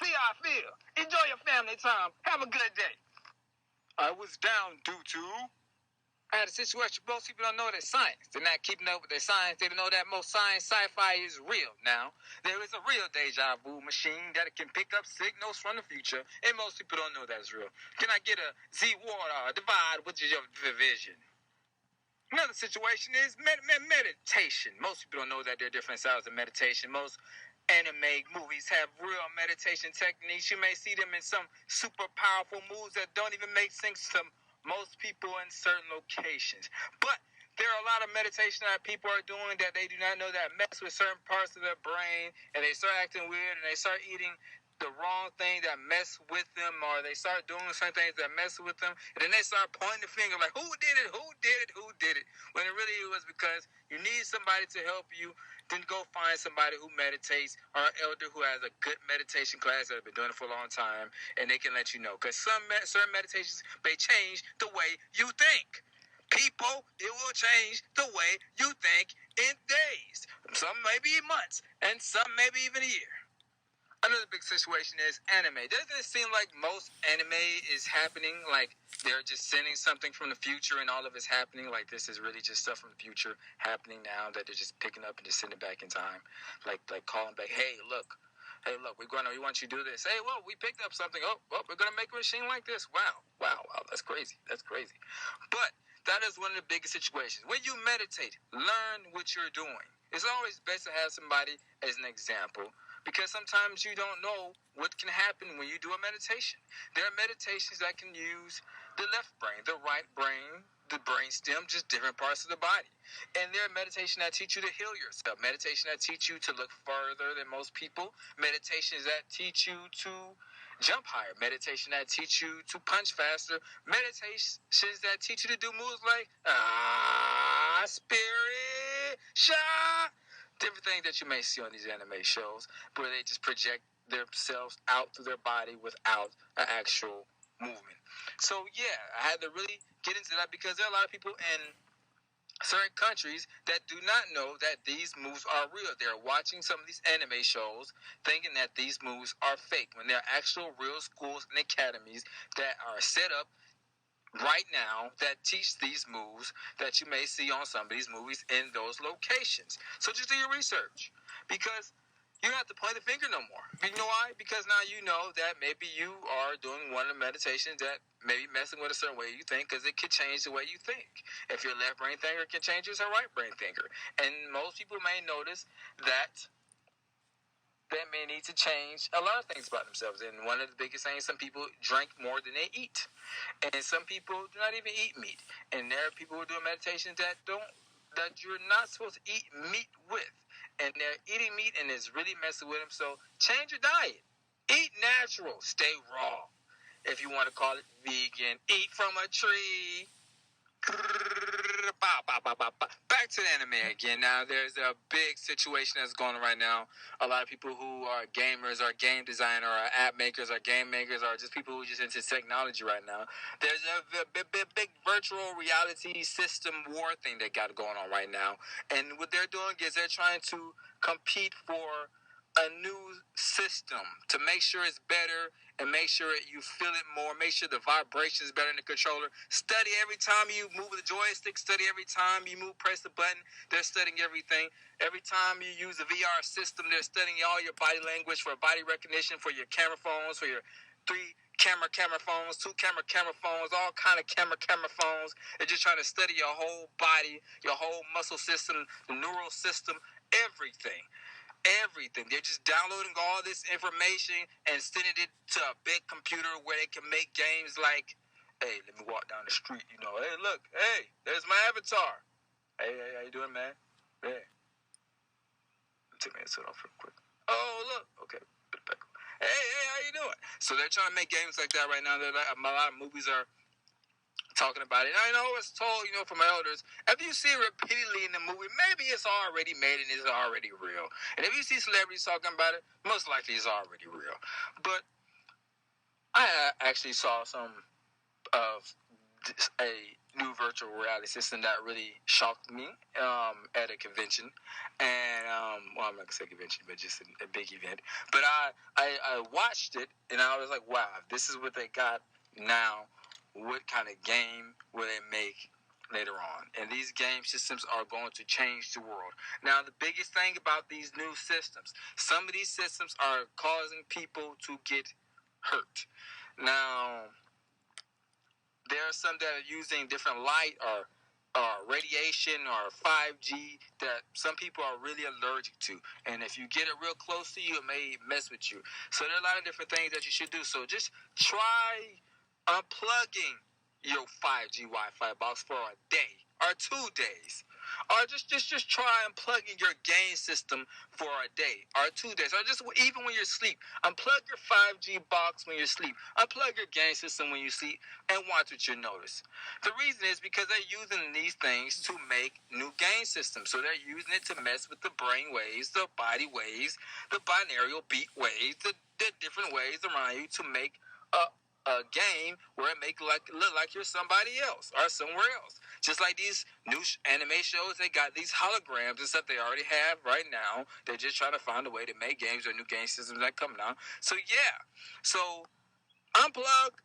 See how I feel. Enjoy your family time. Have a good day. I was down due to... I had a situation. Most people don't know their science. They're not keeping up with their science. They don't know that most science sci-fi is real now. There is a real deja vu machine that can pick up signals from the future, and most people don't know that's real. Can I get a Z-water divide, which is your vision? Another situation is meditation. Most people don't know that there are different styles of meditation. Most anime movies have real meditation techniques. You may see them in some super powerful moves that don't even make sense to most people in certain locations. But there are a lot of meditation that people are doing that they do not know that mess with certain parts of their brain, and they start acting weird, and they start eating the wrong thing that mess with them, or they start doing certain things that mess with them, and then they start pointing the finger like, who did it, who did it, who did it, when it really was because you need somebody to help you. Then go find somebody who meditates, or an elder who has a good meditation class that have been doing it for a long time, and they can let you know, because certain meditations may change the way you think. People, it will change the way you think in days. Some maybe months, and some maybe even a year. Another big situation is anime. Doesn't it seem like most anime is happening like they're just sending something from the future and all of it's happening? Like this is really just stuff from the future happening now that they're just picking up and just sending it back in time. Like calling back, hey, look, we want you to do this. Hey, well, we picked up something. Oh, we're going to make a machine like this. Wow, that's crazy. But that is one of the biggest situations. When you meditate, learn what you're doing. It's always best to have somebody as an example, because sometimes you don't know what can happen when you do a meditation. There are meditations that can use the left brain, the right brain, the brain stem, just different parts of the body. And there are meditations that teach you to heal yourself. Meditation that teach you to look further than most people. Meditations that teach you to jump higher. Meditation that teach you to punch faster. Meditations that teach you to do moves like, spirit, shot. Different things that you may see on these anime shows, where they just project themselves out through their body without an actual movement. So yeah, I had to really get into that because there are a lot of people in certain countries that do not know that these moves are real. They're watching some of these anime shows thinking that these moves are fake, when they're actual real schools and academies that are set up right now that teach these moves that you may see on some of these movies in those locations. So just do your research, because you don't have to point the finger no more. You know why? Because now you know that maybe you are doing one of the meditations that may be messing with a certain way you think, because it could change the way you think. If your left brain thinker can change your right brain thinker. And most people may notice that they may need to change a lot of things about themselves. And one of the biggest things, some people drink more than they eat. And some people do not even eat meat. And there are people who do meditations that you're not supposed to eat meat with. And they're eating meat and it's really messing with them. So change your diet. Eat natural. Stay raw. If you want to call it vegan, eat from a tree. Back to the anime again. Now, there's a big situation that's going on right now. A lot of people who are gamers, or game designers, or app makers, or game makers, or just people who are just into technology right now. There's a big virtual reality system war thing they got going on right now. And what they're doing is they're trying to compete for a new system to make sure it's better and make sure you feel it more, make sure the vibration is better in the controller. Study every time you move the joystick, study every time you press the button. They're studying everything. Every time you use the VR system, they're studying all your body language for body recognition, for your camera phones, for your 3 camera phones, 2 camera phones, all kind of camera phones. They're just trying to study your whole body, your whole muscle system, the neural system, everything. They're just downloading all this information and sending it to a big computer where they can make games like, hey, let me walk down the street, hey, look, hey, there's my avatar. Hey, how you doing, man? Hey. Take my headset off real quick. Oh, look. Okay, put it back on. Hey, how you doing? So they're trying to make games like that right now. A lot of movies are talking about it. I know it's told, from elders, if you see it repeatedly in the movie, maybe it's already made and it's already real. And if you see celebrities talking about it, most likely it's already real. But I actually saw some of a new virtual reality system that really shocked me at a convention, and well, I'm not gonna say convention, but just a big event. But I watched it, and I was like, wow, if this is what they got now, what kind of game will they make later on? And these game systems are going to change the world. Now, the biggest thing about these new systems, some of these systems are causing people to get hurt. Now, there are some that are using different light or radiation or 5G that some people are really allergic to. And if you get it real close to you, it may mess with you. So there are a lot of different things that you should do. So just try unplugging your 5G Wi-Fi box for a day or 2 days. Or just try unplugging your game system for a day or 2 days. Or just even when you're asleep, unplug your 5G box when you're asleep. Unplug your game system when you sleep and watch what you notice. The reason is because they're using these things to make new game systems. So they're using it to mess with the brain waves, the body waves, the binaural beat waves, the different waves around you to make a game where it make look like you're somebody else or somewhere else. Just like these new anime shows, they got these holograms and stuff they already have right now. They're just trying to find a way to make games or new game systems that come out. So yeah, so unplug,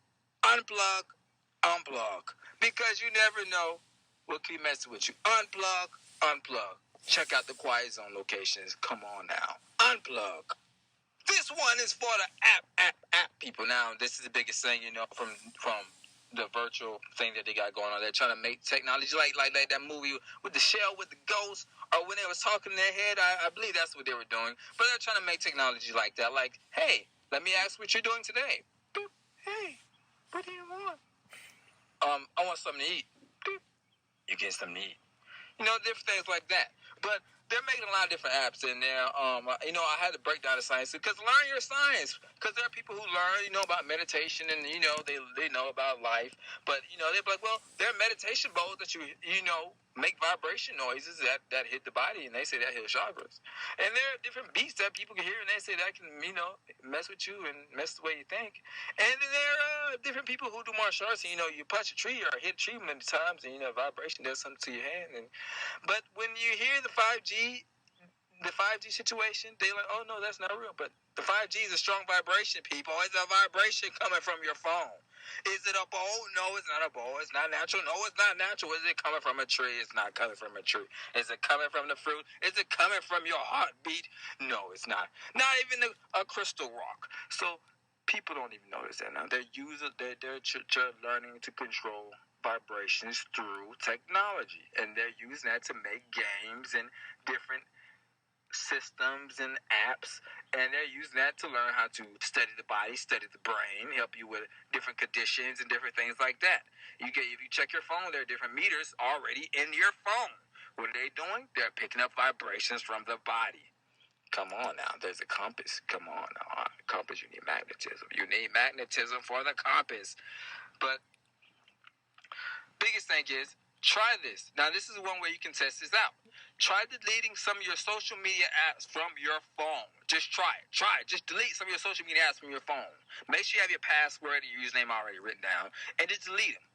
because you never know what can be messing with you. Unplug. Check out the Quiet Zone locations. Come on now, unplug. This one is for the app people. Now, this is the biggest thing, from the virtual thing that they got going on. They're trying to make technology like that movie with the shell with the ghost, or when they was talking in their head. I believe that's what they were doing. But they're trying to make technology like that. Like, hey, let me ask what you're doing today. Boop. Hey, what do you want? I want something to eat. Boop. You get something to eat. Different things like that. But they're making a lot of different apps in there. I had to break down the science because learn your science. Because there are people who learn, about meditation and they know about life. But they're like, well, there are meditation bowls that you make vibration noises that hit the body, and they say that heals chakras. And there are different beats that people can hear, and they say that can mess with you and mess the way you think. And then there are different people who do martial arts. And, you punch a tree or hit a tree many times, and vibration does something to your hand. But when you hear the 5G situation, they're like, oh, no, that's not real. But the 5G is a strong vibration, people. It's a vibration coming from your phone. Is it a bowl? No, it's not a bowl. It's not natural. No, it's not natural. Is it coming from a tree? It's not coming from a tree. Is it coming from the fruit? Is it coming from your heartbeat? No, it's not. Not even a crystal rock. So people don't even notice that now. They're learning to control vibrations through technology, and they're using that to make games and different systems and apps, and they're using that to learn how to study the body, study the brain, help you with different conditions and different things like that. If you check your phone, there are different meters already in your phone. What are they doing? They're picking up vibrations from the body. Come on now, there's a compass. Come on now, compass, you need magnetism. You need magnetism for the compass. But biggest thing is, try this. Now, this is one way you can test this out. Try deleting some of your social media apps from your phone. Just try it. Just delete some of your social media apps from your phone. Make sure you have your password and your username already written down, and just delete them.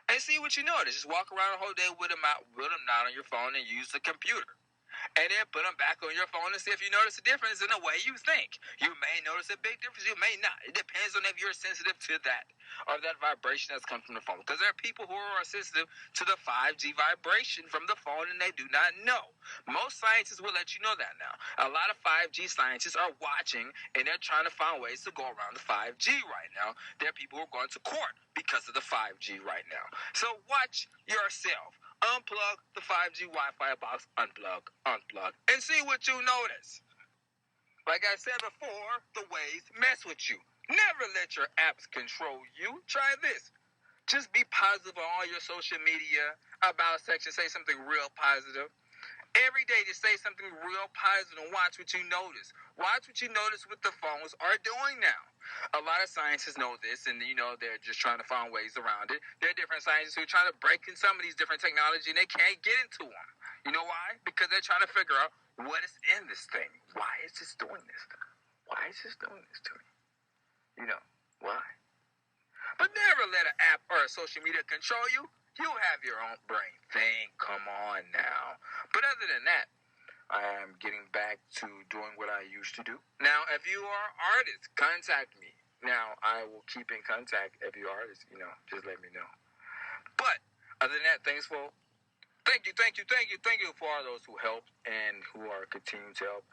And see what you notice. Just walk around the whole day with them not on your phone, and use the computer. And then put them back on your phone and see if you notice a difference in the way you think. You may notice a big difference. You may not. It depends on if you're sensitive to that or that vibration that's coming from the phone. Because there are people who are sensitive to the 5G vibration from the phone, and they do not know. Most scientists will let you know that now. A lot of 5G scientists are watching, and they're trying to find ways to go around the 5G right now. There are people who are going to court because of the 5G right now. So watch yourself. Unplug the 5G Wi-Fi box, unplug, and see what you notice. Like I said before, the waves mess with you. Never let your apps control you. Try this. Just be positive on all your social media about section. Say something real positive. Every day, just say something real positive and watch what you notice. Watch what you notice what the phones are doing now. A lot of scientists know this, and they're just trying to find ways around it. There are different scientists who are trying to break in some of these different technology, and they can't get into them. You know why? Because they're trying to figure out what is in this thing. Why is this doing this? Why is this doing this to me? Why? But never let an app or social media control you. You have your own brain. Come on now. But other than that, I am getting back to doing what I used to do. Now, if you are an artist, contact me. Now, I will keep in contact if you're an artist, just let me know. But other than that, thank you for all those who helped and who are continuing to help.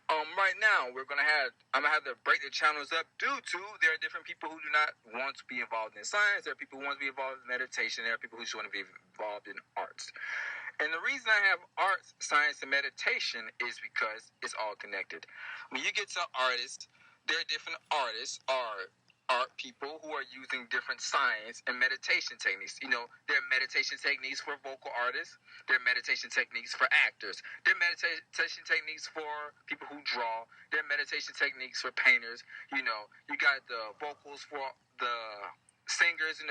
Right now, I'm gonna have to break the channels up due to there are different people who do not want to be involved in science. There are people who want to be involved in meditation. There are people who just want to be involved in arts. And the reason I have arts, science, and meditation is because it's all connected. When you get to artists, there are different artists or art people who are using different science and meditation techniques. There are meditation techniques for vocal artists. There are meditation techniques for actors. There are meditation techniques for people who draw. There are meditation techniques for painters. You got the vocals for the singers,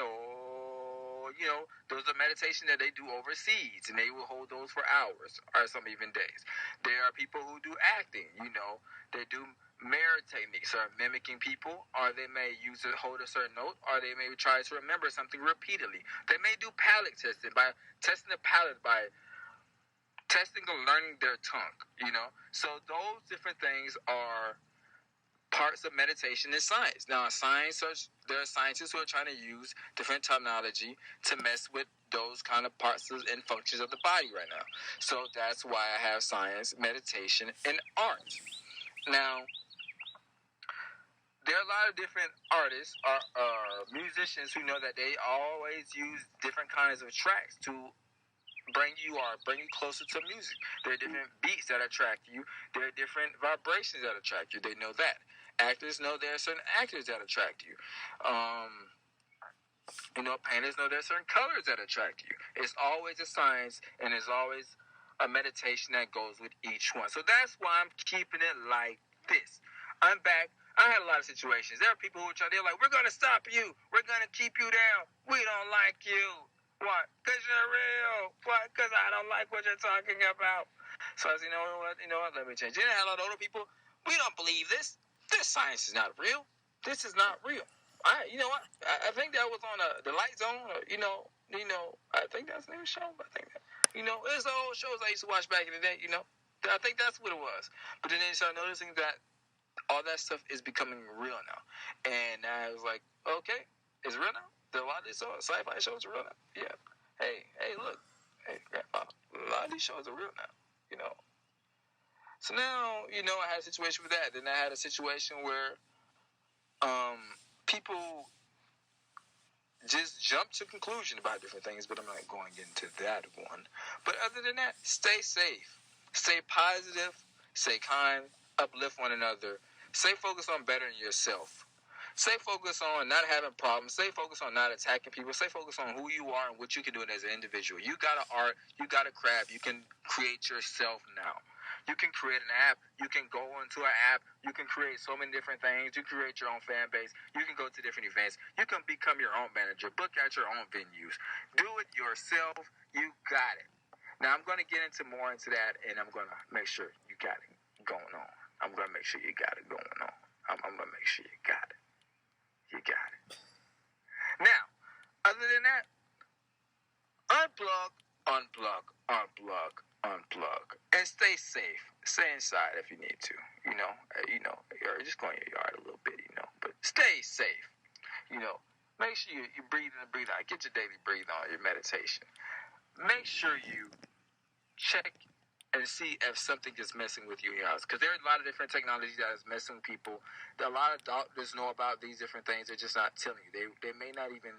those are meditation that they do overseas, and they will hold those for hours or some even days. There are people who do acting, they do mirror techniques or mimicking people, or they may hold a certain note, or they may try to remember something repeatedly. They may do palate testing by testing the palate by testing or learning their tongue, So those different things are parts of meditation and science. Now, there are scientists who are trying to use different terminology to mess with those kind of parts and functions of the body right now. So that's why I have science, meditation, and art. Now, there are a lot of different artists or musicians who know that they always use different kinds of tracks to bring you closer to music. There are different beats that attract you. There are different vibrations that attract you. They know that. Actors know there are certain actors that attract you. Painters know there are certain colors that attract you. It's always a science, and it's always a meditation that goes with each one. So that's why I'm keeping it like this. I'm back. I had a lot of situations. There are people who they're like, we're going to stop you. We're going to keep you down. We don't like you. Why? Because you're real. Why? Because I don't like what you're talking about. So I said, you know what, let me change. Then I had a lot of older people, we don't believe this. This science is not real. This is not real. I think that was on the Light Zone, I think that's the name of the show. I think that, it's the old shows I used to watch back in the day, I think that's what it was. But then they started noticing that all that stuff is becoming real now. And I was like, okay, it's real now? A lot of these sci-fi shows are real now? Yeah. Hey, look. Hey, Grandpa, a lot of these shows are real now, So now, I had a situation with that. Then I had a situation where people just jump to conclusion about different things, but I'm not going into that one. But other than that, stay safe. Stay positive. Stay kind. Uplift one another. Stay focused on bettering yourself. Stay focused on not having problems. Stay focused on not attacking people. Stay focused on who you are and what you can do as an individual. You got an art. You got a craft. You can create yourself now. You can create an app. You can go into an app. You can create so many different things. You create your own fan base. You can go to different events. You can become your own manager. Book out your own venues. Do it yourself. You got it. Now, I'm going to get more into that, and I'm going to make sure you got it going on. I'm going to make sure you got it going on. I'm going to make sure you got it. You got it. Now, other than that, unplug, and stay safe. Stay inside if you need to. Or just go in your yard a little bit. But stay safe. Make sure you breathe in and breathe out. Get your daily breathe on, your meditation. Make sure you check and see if something is messing with you in your house. Because there are a lot of different technology that is messing with people. A lot of doctors know about these different things. They're just not telling you. They may not even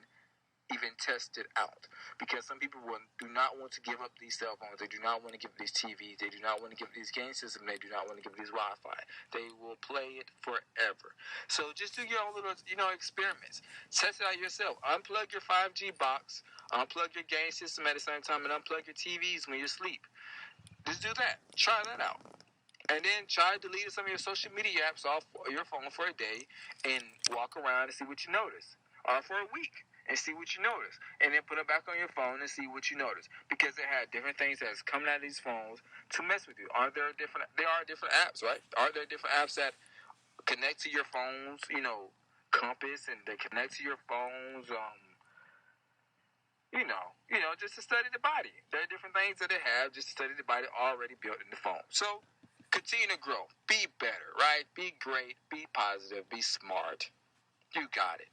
test it out. Because some people do not want to give up these cell phones. They do not want to give these TVs. They do not want to give these game systems. They do not want to give these Wi-Fi. They will play it forever. So just do your own little, experiments. Test it out yourself. Unplug your 5G box. Unplug your game system at the same time, and unplug your TVs when you sleep. Just do that. Try that out. And then try deleting some of your social media apps off your phone for a day and walk around and see what you notice. Or for a week and see what you notice. And then put it back on your phone and see what you notice. Because they have different things that's coming out of these phones to mess with you. There are different apps, right? Are there different apps that connect to your phones, compass, and they connect to your phones. Just to study the body. There are different things that they have just to study the body already built in the phone. So continue to grow. Be better, right? Be great. Be positive. Be smart. You got it.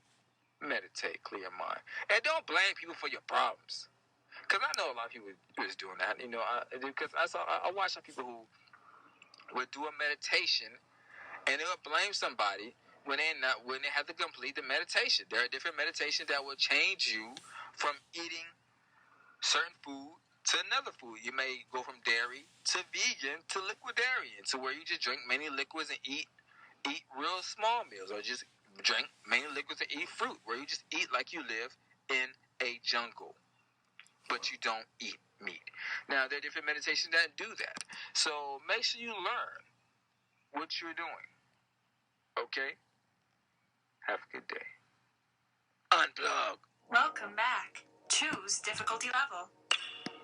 Meditate. Clear your mind. And don't blame people for your problems. Because I know a lot of people was doing that. Because I watched some people who would do a meditation and they would blame somebody when they have to complete the meditation. There are different meditations that will change you from eating certain food to another food. You may go from dairy to vegan to liquidarian, to where you just drink many liquids and eat real small meals, or just drink many liquids and eat fruit, where you just eat like you live in a jungle, but you don't eat meat. Now, there are different meditations that do that. So make sure you learn what you're doing. Okay? Have a good day. Unplug. Welcome back. Choose difficulty level.